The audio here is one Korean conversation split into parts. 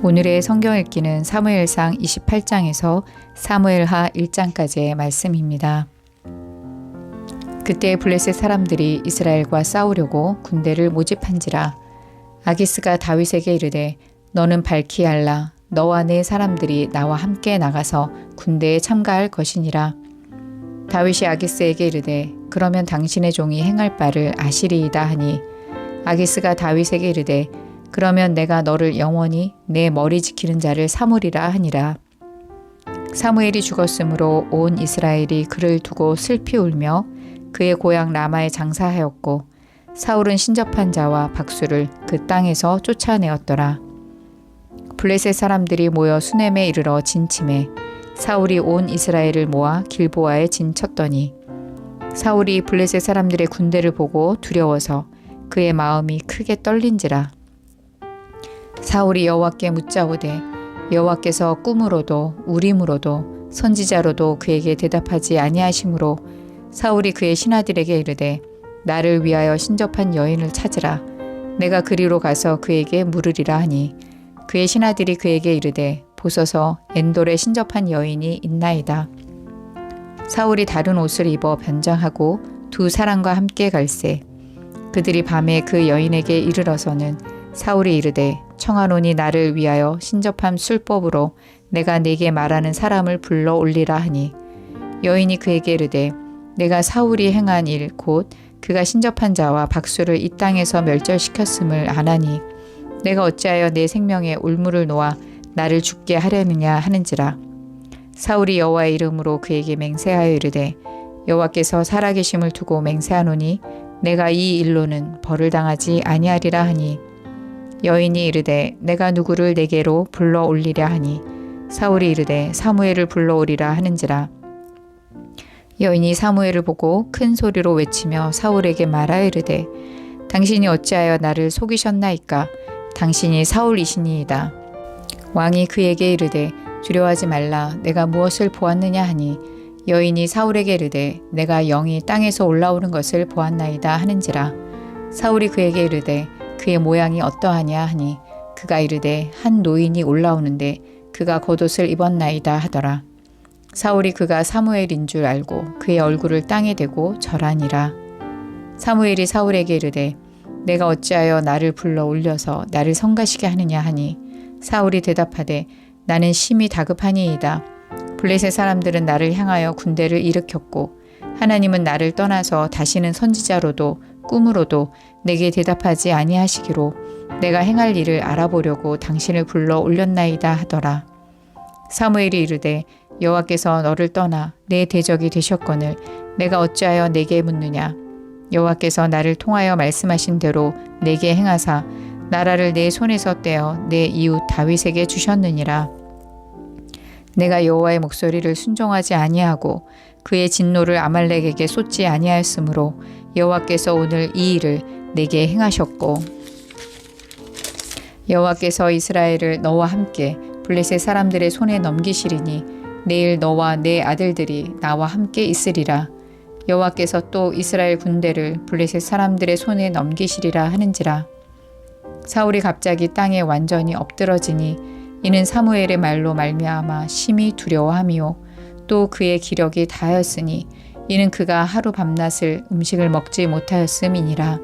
오늘의 성경 읽기는 사무엘상 28장에서 사무엘하 1장까지의 말씀입니다. 그때 블레셋 사람들이 이스라엘과 싸우려고 군대를 모집한지라. 아기스가 다윗에게 이르되 너는 밝히 알라. 너와 네 사람들이 나와 함께 나가서 군대에 참가할 것이니라. 다윗이 아기스에게 이르되 그러면 당신의 종이 행할 바를 아시리이다 하니, 아기스가 다윗에게 이르되 그러면 내가 너를 영원히 내 머리 지키는 자를 삼으리라 하니라. 사무엘이 죽었으므로 온 이스라엘이 그를 두고 슬피 울며 그의 고향 라마에 장사하였고, 사울은 신접한 자와 박수를 그 땅에서 쫓아내었더라. 블레셋 사람들이 모여 수넴에 이르러 진침해 사울이 온 이스라엘을 모아 길보아에 진쳤더니, 사울이 블레셋 사람들의 군대를 보고 두려워서 그의 마음이 크게 떨린지라. 사울이 여호와께 묻자오되 여호와께서 꿈으로도 우림으로도 선지자로도 그에게 대답하지 아니하시므로 사울이 그의 신하들에게 이르되 나를 위하여 신접한 여인을 찾으라. 내가 그리로 가서 그에게 물으리라 하니, 그의 신하들이 그에게 이르되 보소서 엔돌에 신접한 여인이 있나이다. 사울이 다른 옷을 입어 변장하고 두 사람과 함께 갈새. 그들이 밤에 그 여인에게 이르러서는 사울이 이르되 청하노니 나를 위하여 신접한 술법으로 내가 네게 말하는 사람을 불러 올리라 하니, 여인이 그에게 이르되 내가 사울이 행한 일 곧 그가 신접한 자와 박수를 이 땅에서 멸절시켰음을 아나니 내가 어찌하여 내 생명에 올무를 놓아 나를 죽게 하려느냐 하는지라. 사울이 여호와의 이름으로 그에게 맹세하여 이르되 여호와께서 살아계심을 두고 맹세하노니 내가 이 일로는 벌을 당하지 아니하리라 하니, 여인이 이르되 내가 누구를 내게로 불러 올리랴 하니, 사울이 이르되 사무엘을 불러 오리라 하는지라. 여인이 사무엘을 보고 큰 소리로 외치며 사울에게 말하여 이르되 당신이 어찌하여 나를 속이셨나이까? 당신이 사울이시니이다. 왕이 그에게 이르되 두려워하지 말라. 내가 무엇을 보았느냐 하니, 여인이 사울에게 이르되 내가 영이 땅에서 올라오는 것을 보았나이다 하는지라. 사울이 그에게 이르되 그의 모양이 어떠하냐 하니, 그가 이르되 한 노인이 올라오는데 그가 겉옷을 입었나이다 하더라. 사울이 그가 사무엘인 줄 알고 그의 얼굴을 땅에 대고 절하니라. 사무엘이 사울에게 이르되 내가 어찌하여 나를 불러 올려서 나를 성가시게 하느냐 하니, 사울이 대답하되 나는 심히 다급하니이다. 블레셋 사람들은 나를 향하여 군대를 일으켰고 하나님은 나를 떠나서 다시는 선지자로도 꿈으로도 내게 대답하지 아니하시기로 내가 행할 일을 알아보려고 당신을 불러 올렸나이다 하더라. 사무엘이 이르되 여호와께서 너를 떠나 내 대적이 되셨거늘 내가 어찌하여 내게 묻느냐. 여호와께서 나를 통하여 말씀하신 대로 내게 행하사 나라를 내 손에서 떼어 내 이웃 다윗에게 주셨느니라. 내가 여호와의 목소리를 순종하지 아니하고 그의 진노를 아말렉에게 쏟지 아니하였으므로 여호와께서 오늘 이 일을 내게 행하셨고, 여호와께서 이스라엘을 너와 함께 블레셋 사람들의 손에 넘기시리니 내일 너와 내 아들들이 나와 함께 있으리라. 여호와께서 또 이스라엘 군대를 블레셋 사람들의 손에 넘기시리라 하는지라. 사울이 갑자기 땅에 완전히 엎드러지니 이는 사무엘의 말로 말미암아 심히 두려워함이요 또 그의 기력이 다하였으니 이는 그가 하루 밤낮을 음식을 먹지 못하였음이니라.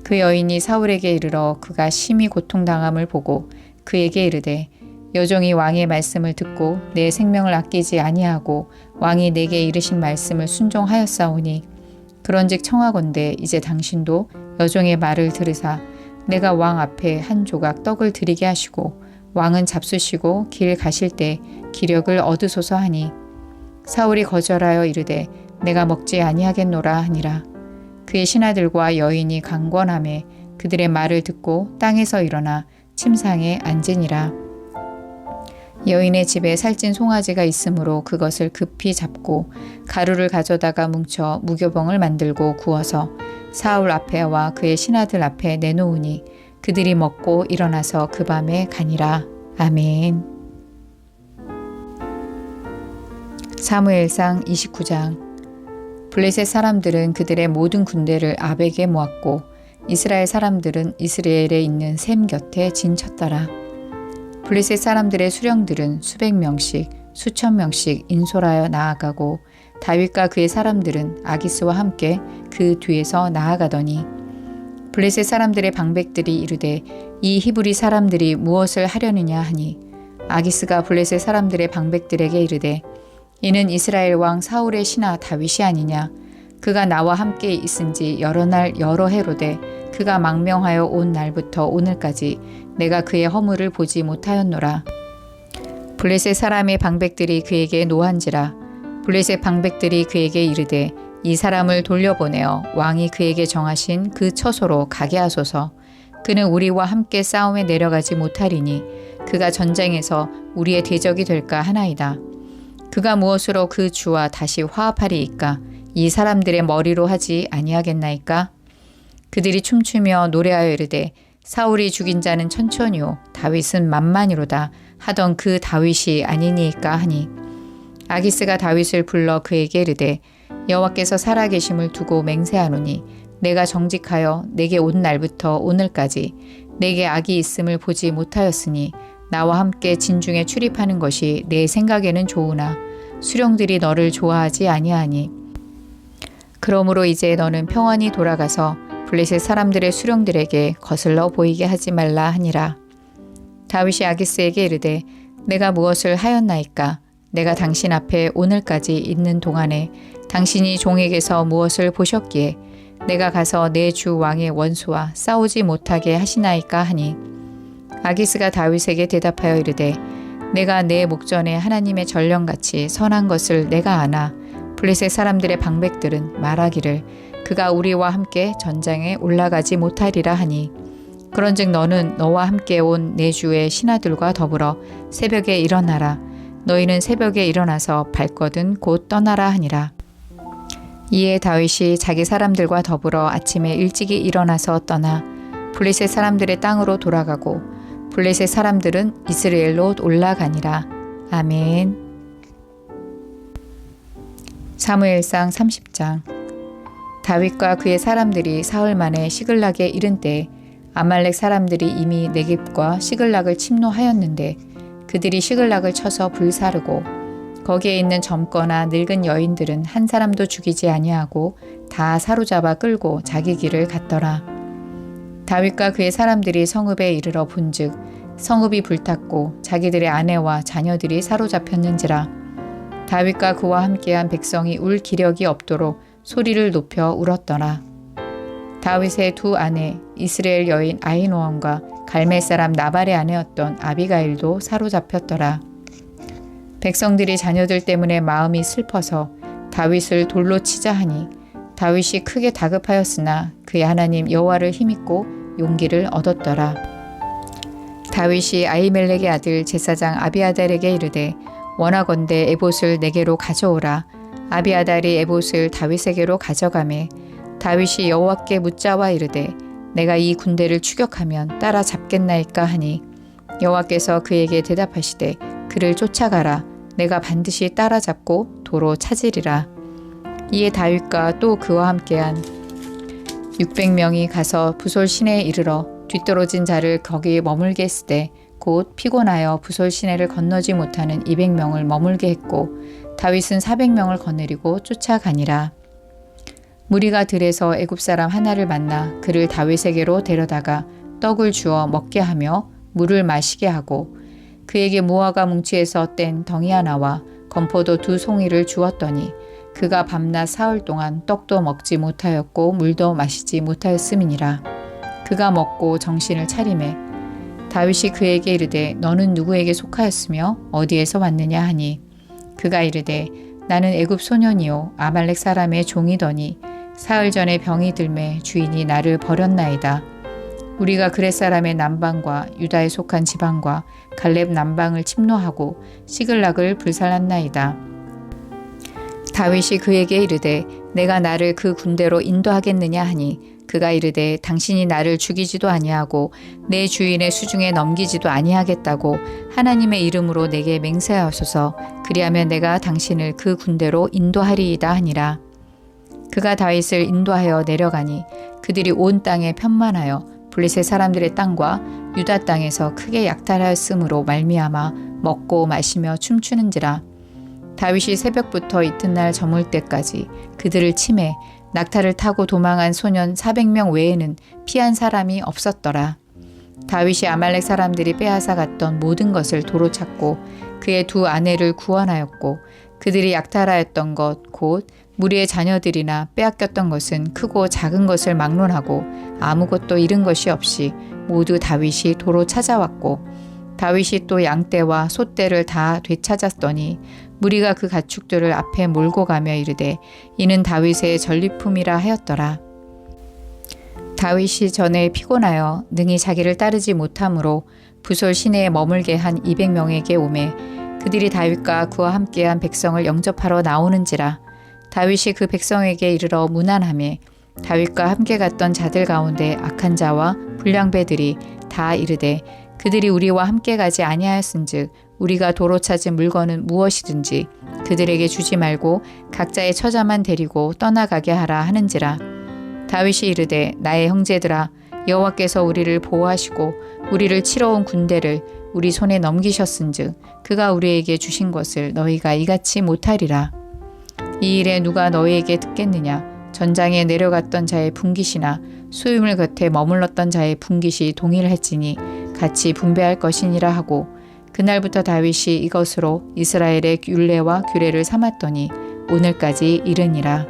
그 여인이 사울에게 이르러 그가 심히 고통당함을 보고 그에게 이르되 여종이 왕의 말씀을 듣고 내 생명을 아끼지 아니하고 왕이 내게 이르신 말씀을 순종하였사오니, 그런즉 청하건대 이제 당신도 여종의 말을 들으사 내가 왕 앞에 한 조각 떡을 드리게 하시고 왕은 잡수시고 길 가실 때 기력을 얻으소서 하니, 사울이 거절하여 이르되 내가 먹지 아니하겠노라 하니라. 그의 신하들과 여인이 강권하매 그들의 말을 듣고 땅에서 일어나 침상에 앉으니라. 여인의 집에 살찐 송아지가 있으므로 그것을 급히 잡고 가루를 가져다가 뭉쳐 무교병을 만들고 구워서 사울 앞에와 그의 신하들 앞에 내놓으니 그들이 먹고 일어나서 그 밤에 가니라. 아멘. 사무엘상 29장. 블레셋 사람들은 그들의 모든 군대를 아벡에 모았고 이스라엘 사람들은 이스라엘에 있는 셈 곁에 진쳤더라. 블레셋 사람들의 수령들은 수백 명씩 수천 명씩 인솔하여 나아가고 다윗과 그의 사람들은 아기스와 함께 그 뒤에서 나아가더니 블레셋 사람들의 방백들이 이르되 이 히브리 사람들이 무엇을 하려느냐 하니 아기스가 블레셋 사람들의 방백들에게 이르되 이는 이스라엘 왕 사울의 신하 다윗이 아니냐. 그가 나와 함께 있은지 여러 날 여러 해로되 그가 망명하여 온 날부터 오늘까지 내가 그의 허물을 보지 못하였노라. 블레셋 사람의 방백들이 그에게 노한지라. 블레셋 방백들이 그에게 이르되 이 사람을 돌려보내어 왕이 그에게 정하신 그 처소로 가게 하소서. 그는 우리와 함께 싸움에 내려가지 못하리니 그가 전쟁에서 우리의 대적이 될까 하나이다. 그가 무엇으로 그 주와 다시 화합하리이까? 이 사람들의 머리로 하지 아니하겠나이까? 그들이 춤추며 노래하여 이르되 사울이 죽인 자는 천천히요 다윗은 만만이로다 하던 그 다윗이 아니니이까 하니 아기스가 다윗을 불러 그에게 이르되 여호와께서 살아계심을 두고 맹세하노니 내가 정직하여 내게 온 날부터 오늘까지 내게 악이 있음을 보지 못하였으니 나와 함께 진중에 출입하는 것이 내 생각에는 좋으나 수령들이 너를 좋아하지 아니하니 그러므로 이제 너는 평안히 돌아가서 블레셋 사람들의 수령들에게 거슬러 보이게 하지 말라 하니라. 다윗이 아기스에게 이르되 내가 무엇을 하였나이까? 내가 당신 앞에 오늘까지 있는 동안에 당신이 종에게서 무엇을 보셨기에 내가 가서 내 주 왕의 원수와 싸우지 못하게 하시나이까 하니 아기스가 다윗에게 대답하여 이르되 내가 내 목전에 하나님의 전령같이 선한 것을 내가 아나 블레셋 사람들의 방백들은 말하기를 그가 우리와 함께 전장에 올라가지 못하리라 하니 그런즉 너는 너와 함께 온 내 주의 신하들과 더불어 새벽에 일어나라. 너희는 새벽에 일어나서 발거든 곧 떠나라 하니라. 이에 다윗이 자기 사람들과 더불어 아침에 일찍이 일어나서 떠나 블레셋 사람들의 땅으로 돌아가고 블레셋 사람들은 이스라엘로 올라가니라. 아멘. 사무엘상 30장. 다윗과 그의 사람들이 사흘 만에 시글락에 이른 때에 아말렉 사람들이 이미 네겝과 시글락을 침노하였는데 그들이 시글락을 쳐서 불사르고 거기에 있는 젊거나 늙은 여인들은 한 사람도 죽이지 아니하고 다 사로잡아 끌고 자기 길을 갔더라. 다윗과 그의 사람들이 성읍에 이르러 본즉 성읍이 불탔고 자기들의 아내와 자녀들이 사로잡혔는지라. 다윗과 그와 함께한 백성이 울 기력이 없도록 소리를 높여 울었더라. 다윗의 두 아내 이스라엘 여인 아히노함과 갈멜 사람 나발의 아내였던 아비가일도 사로잡혔더라. 백성들이 자녀들 때문에 마음이 슬퍼서 다윗을 돌로 치자 하니 다윗이 크게 다급하였으나 그의 하나님 여호와를 힘입고 용기를 얻었더라. 다윗이 아히멜렉의 아들 제사장 아비아달에게 이르되 원하건대 에봇을 내게로 가져오라. 아비아달이 에봇을 다윗에게로 가져가매 다윗이 여호와께 묻자와 이르되 내가 이 군대를 추격하면 따라잡겠나이까 하니 여호와께서 그에게 대답하시되 그를 쫓아가라. 내가 반드시 따라잡고 도로 찾으리라. 이에 다윗과 또 그와 함께한 600명이 가서 부솔 시내에 이르러 뒤떨어진 자를 거기 머물게 했으되 곧 피곤하여 부솔 시내를 건너지 못하는 200명을 머물게 했고 다윗은 400명을 거느리고 쫓아가니라. 무리가 들에서 애굽 사람 하나를 만나 그를 다윗에게로 데려다가 떡을 주어 먹게 하며 물을 마시게 하고 그에게 무화과 뭉치에서 뗀 덩이 하나와 건포도 2송이를 주었더니 그가 밤낮 사흘 동안 떡도 먹지 못하였고 물도 마시지 못하였음이니라. 그가 먹고 정신을 차리매 다윗이 그에게 이르되 너는 누구에게 속하였으며 어디에서 왔느냐 하니 그가 이르되 나는 애굽 소년이요 아말렉 사람의 종이더니 사흘 전에 병이 들매 주인이 나를 버렸나이다. 우리가 그렛 사람의 남방과 유다에 속한 지방과 갈렙 남방을 침노하고 시글락을 불살랐나이다. 다윗이 그에게 이르되 내가 나를 그 군대로 인도하겠느냐 하니 그가 이르되 당신이 나를 죽이지도 아니하고 내 주인의 수중에 넘기지도 아니하겠다고 하나님의 이름으로 내게 맹세하소서. 그리하면 내가 당신을 그 군대로 인도하리이다 하니라. 그가 다윗을 인도하여 내려가니 그들이 온 땅에 편만하여 블레셋 사람들의 땅과 유다 땅에서 크게 약탈하였으므로 말미암아 먹고 마시며 춤추는지라. 다윗이 새벽부터 이튿날 저물 때까지 그들을 치매 낙타를 타고 도망한 소년 400명 외에는 피한 사람이 없었더라. 다윗이 아말렉 사람들이 빼앗아 갔던 모든 것을 도로 찾고 그의 두 아내를 구원하였고 그들이 약탈하였던 것 곧 무리의 자녀들이나 빼앗겼던 것은 크고 작은 것을 막론하고 아무것도 잃은 것이 없이 모두 다윗이 도로 찾아왔고 다윗이 또 양떼와 소떼를 다 되찾았더니 무리가 그 가축들을 앞에 몰고 가며 이르되 이는 다윗의 전리품이라 하였더라. 다윗이 전에 피곤하여 능히 자기를 따르지 못하므로 부솔 시내에 머물게 한 200명에게 오매 그들이 다윗과 그와 함께한 백성을 영접하러 나오는지라. 다윗이 그 백성에게 이르러 문안하매 다윗과 함께 갔던 자들 가운데 악한 자와 불량배들이 다 이르되 그들이 우리와 함께 가지 아니하였은즉 우리가 도로 찾은 물건은 무엇이든지 그들에게 주지 말고 각자의 처자만 데리고 떠나가게 하라 하는지라. 다윗이 이르되 나의 형제들아 여호와께서 우리를 보호하시고 우리를 치러 온 군대를 우리 손에 넘기셨은즉 그가 우리에게 주신 것을 너희가 이같이 못하리라. 이 일에 누가 너희에게 듣겠느냐. 전장에 내려갔던 자의 분깃이나 수유물 곁에 머물렀던 자의 분깃이 동일할지니 같이 분배할 것이니라 하고 그날부터 다윗이 이것으로 이스라엘의 율례와 규례를 삼았더니 오늘까지 이르니라.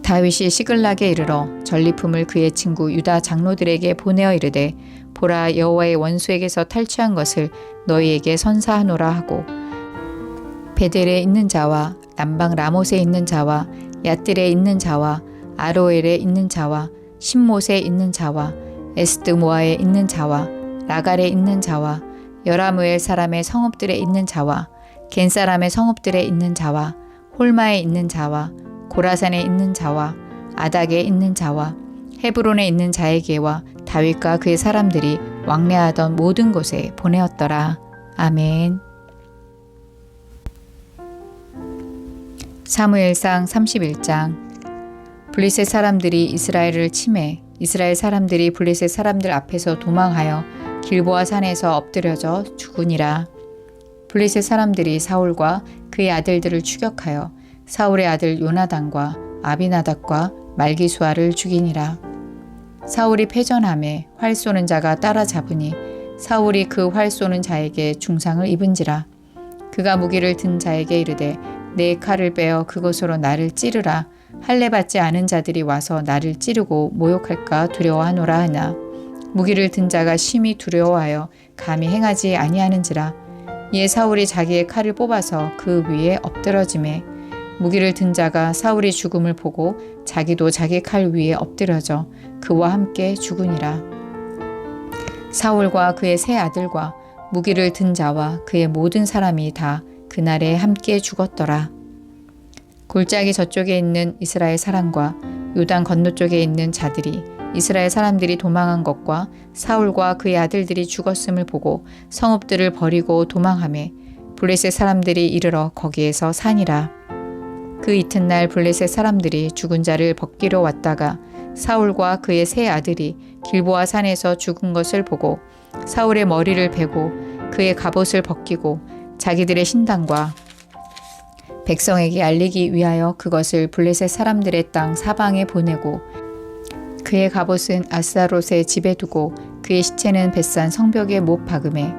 다윗이 시글락에 이르러 전리품을 그의 친구 유다 장로들에게 보내어 이르되 보라 여호와의 원수에게서 탈취한 것을 너희에게 선사하노라 하고 베델에 있는 자와 남방 라못에 있는 자와 얏들에 있는 자와 아로엘에 있는 자와 신못에 있는 자와 에스드모아에 있는 자와 라갈에 있는 자와 여라무엘 사람의 성읍들에 있는 자와 겐 사람의 성읍들에 있는 자와 홀마에 있는 자와 고라산에 있는 자와 아닥에 있는 자와 헤브론에 있는 자에게와 다윗과 그의 사람들이 왕래하던 모든 곳에 보내었더라. 아멘. 사무엘상 31장. 블레셋 사람들이 이스라엘을 치매 이스라엘 사람들이 블레셋 사람들 앞에서 도망하여 길보아 산에서 엎드려져 죽으니라. 블레셋 사람들이 사울과 그의 아들들을 추격하여 사울의 아들 요나단과 아비나답과 말기수아를 죽이니라. 사울이 패전함에 활 쏘는 자가 따라잡으니 사울이 그 활 쏘는 자에게 중상을 입은지라. 그가 무기를 든 자에게 이르되 내 칼을 빼어 그것으로 나를 찌르라. 할례 받지 않은 자들이 와서 나를 찌르고 모욕할까 두려워하노라 하나 무기를 든 자가 심히 두려워하여 감히 행하지 아니하는지라. 이에 사울이 자기의 칼을 뽑아서 그 위에 엎드러지매 무기를 든 자가 사울이 죽음을 보고 자기도 자기 칼 위에 엎드려져 그와 함께 죽으니라. 사울과 그의 세 아들과 무기를 든 자와 그의 모든 사람이 다 그날에 함께 죽었더라. 골짜기 저쪽에 있는 이스라엘 사람과 요단 건너쪽에 있는 자들이 이스라엘 사람들이 도망한 것과 사울과 그의 아들들이 죽었음을 보고 성읍들을 버리고 도망하매 블레셋 사람들이 이르러 거기에서 사니라. 그 이튿날 블레셋 사람들이 죽은 자를 벗기러 왔다가 사울과 그의 세 아들이 길보아 산에서 죽은 것을 보고 사울의 머리를 베고 그의 갑옷을 벗기고 자기들의 신당과 백성에게 알리기 위하여 그것을 블레셋 사람들의 땅 사방에 보내고 그의 갑옷은 아스타롯의 집에 두고 그의 시체는 벳산 성벽에 못 박음에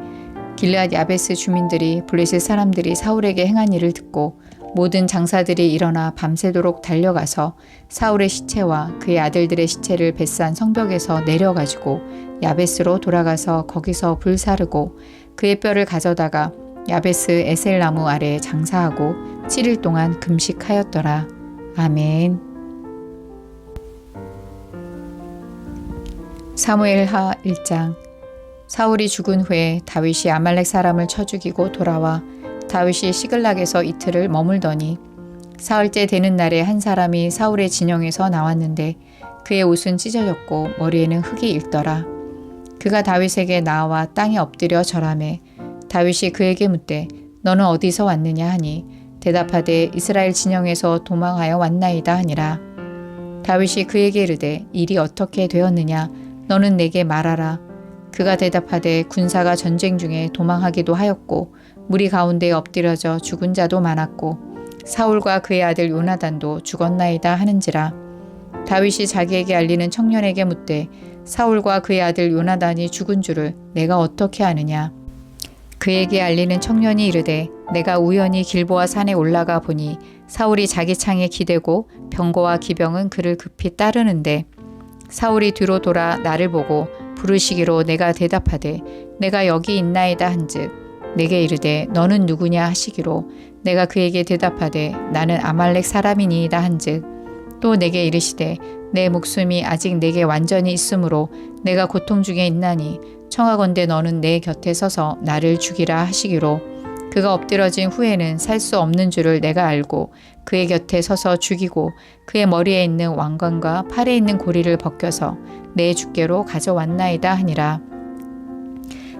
길르앗 야베스 주민들이 블레셋 사람들이 사울에게 행한 일을 듣고 모든 장사들이 일어나 밤새도록 달려가서 사울의 시체와 그의 아들들의 시체를 벳산 성벽에서 내려가지고 야베스로 돌아가서 거기서 불사르고 그의 뼈를 가져다가 야베스 에셀나무 아래 장사하고 7일 동안 금식하였더라. 아멘. 사무엘하 1장. 사울이 죽은 후에 다윗이 아말렉 사람을 쳐 죽이고 돌아와 다윗이 시글락에서 이틀을 머물더니 사흘째 되는 날에 한 사람이 사울의 진영에서 나왔는데 그의 옷은 찢어졌고 머리에는 흙이 일더라. 그가 다윗에게 나와 땅에 엎드려 절하매 다윗이 그에게 묻되 너는 어디서 왔느냐 하니 대답하되 이스라엘 진영에서 도망하여 왔나이다 하니라. 다윗이 그에게 이르되 일이 어떻게 되었느냐 너는 내게 말하라. 그가 대답하되 군사가 전쟁 중에 도망하기도 하였고 무리 가운데 엎드려져 죽은 자도 많았고 사울과 그의 아들 요나단도 죽었나이다 하는지라. 다윗이 자기에게 알리는 청년에게 묻되 사울과 그의 아들 요나단이 죽은 줄을 내가 어떻게 아느냐. 그에게 알리는 청년이 이르되 내가 우연히 길보아 산에 올라가 보니 사울이 자기 창에 기대고 병거와 기병은 그를 급히 따르는데 사울이 뒤로 돌아 나를 보고 부르시기로 내가 대답하되 내가 여기 있나이다 한즉 내게 이르되 너는 누구냐 하시기로 내가 그에게 대답하되 나는 아말렉 사람이니이다 한즉 또 내게 이르시되 내 목숨이 아직 내게 완전히 있으므로 내가 고통 중에 있나니 청하건대 너는 내 곁에 서서 나를 죽이라 하시기로 그가 엎드러진 후에는 살 수 없는 줄을 내가 알고 그의 곁에 서서 죽이고 그의 머리에 있는 왕관과 팔에 있는 고리를 벗겨서 내 주께로 가져왔나이다 하니라.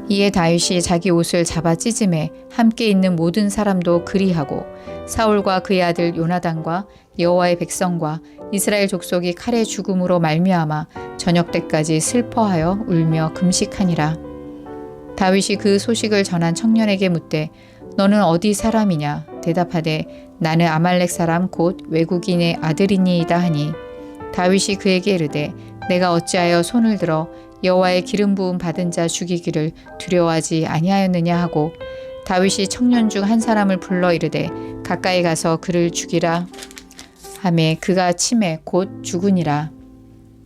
이에 다윗이 자기 옷을 잡아 찢음에 함께 있는 모든 사람도 그리하고 사울과 그의 아들 요나단과 여호와의 백성과 이스라엘 족속이 칼의 죽음으로 말미암아 저녁 때까지 슬퍼하여 울며 금식하니라. 다윗이 그 소식을 전한 청년에게 묻되 너는 어디 사람이냐 대답하되 나는 아말렉 사람 곧 외국인의 아들이니이다 하니 다윗이 그에게 이르되 내가 어찌하여 손을 들어 여호와의 기름 부음 받은 자 죽이기를 두려워하지 아니하였느냐 하고 다윗이 청년 중 한 사람을 불러 이르되 가까이 가서 그를 죽이라 하매 그가 치매 곧 죽으니라.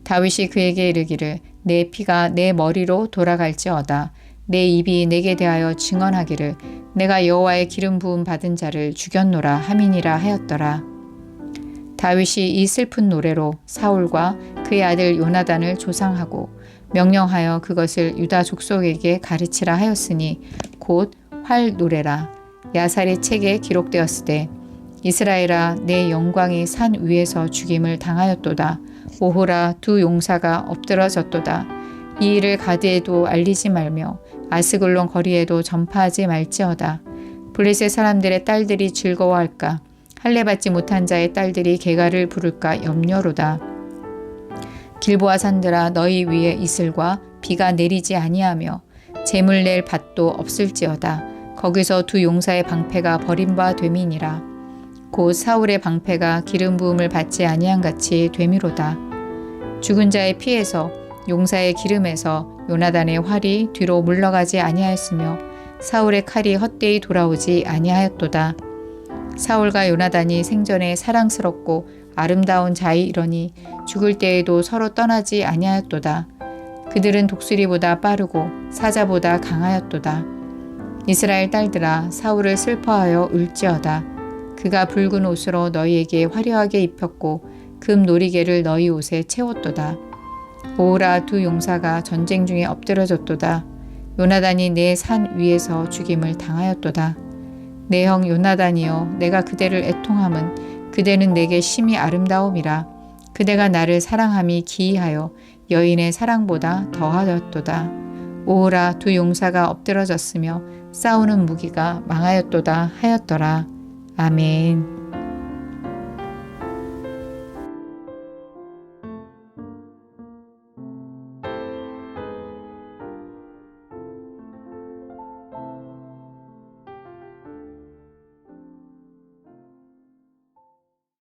다윗이 그에게 이르기를 내 피가 내 머리로 돌아갈지어다. 내 입이 내게 대하여 증언하기를 내가 여호와의 기름 부음 받은 자를 죽였노라 함이니라 하였더라. 다윗이 이 슬픈 노래로 사울과 그의 아들 요나단을 조상하고 명령하여 그것을 유다 족속에게 가르치라 하였으니 곧 활 노래라. 야살의 책에 기록되었으되 이스라엘아 내 영광이 산 위에서 죽임을 당하였도다. 오호라 두 용사가 엎드러졌도다. 이 일을 가드에도 알리지 말며 아스글론 거리에도 전파하지 말지어다. 블레셋 사람들의 딸들이 즐거워할까? 할례 받지 못한 자의 딸들이 개가를 부를까 염려로다. 길보아 산들아 너희 위에 이슬과 비가 내리지 아니하며 재물 낼 밭도 없을지어다. 거기서 두 용사의 방패가 버림바 됨이니라. 곧 사울의 방패가 기름 부음을 받지 아니한 같이 되미로다. 죽은 자의 피에서 용사의 기름에서 요나단의 활이 뒤로 물러가지 아니하였으며 사울의 칼이 헛되이 돌아오지 아니하였도다. 사울과 요나단이 생전에 사랑스럽고 아름다운 자이러니 죽을 때에도 서로 떠나지 아니하였도다. 그들은 독수리보다 빠르고 사자보다 강하였도다. 이스라엘 딸들아 사울을 슬퍼하여 울지어다. 그가 붉은 옷으로 너희에게 화려하게 입혔고 금 놀이개를 너희 옷에 채웠도다. 오라 두 용사가 전쟁 중에 엎드려졌도다. 요나단이 내 산 위에서 죽임을 당하였도다. 내 형 요나단이여 내가 그대를 애통함은 그대는 내게 심히 아름다움이라. 그대가 나를 사랑함이 기이하여 여인의 사랑보다 더하였도다. 오라 두 용사가 엎드러졌으며 싸우는 무기가 망하였도다 하였더라. 아멘.